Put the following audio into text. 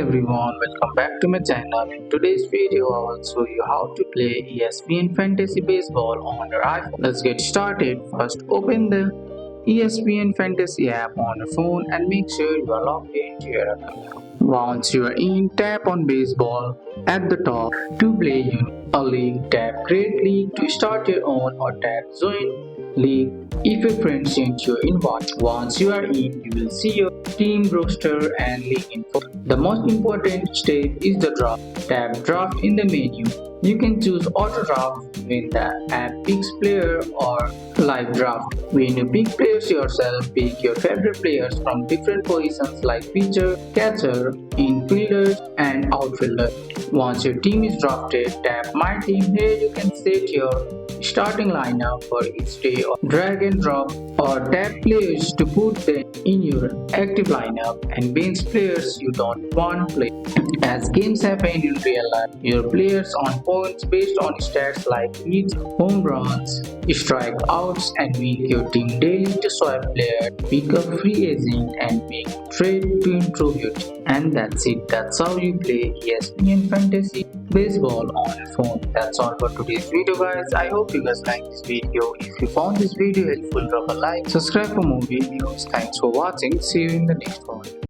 everyone, welcome back to my channel. In today's video, I will show you how to play ESPN Fantasy Baseball on your iPhone. Let's get started. First, open the ESPN Fantasy app on your phone and make sure you are logged into your account. Once you are in, tap on Baseball at the top to play a league. Tap Create League to start your own or tap Join League if your friend sent you invite. Once you are in, you will see your team roster and league info. The most important step is the draft. Tap Draft in the menu. You can choose auto draft when the app picks player or live draft. When you pick players yourself, pick your favorite players from different positions like pitcher, catcher, infielders, and outfielder. Once your team is drafted, tap My Team. Here you can set your starting lineup for each day or drag and drop or tap players to put them in your active lineup and bench players you don't want to play. As games happen in real life, your players earn points based on stats like hits, home runs, strikeouts, and make your team daily to swap players, pick up free agent, and make trade to improve your team. And that's it. That's how you play ESPN Fantasy Baseball on your phone. That's all for today's video, guys. I hope you guys like this video. If you found this video helpful, drop a like, subscribe for more videos. Thanks for watching. See you in the next one.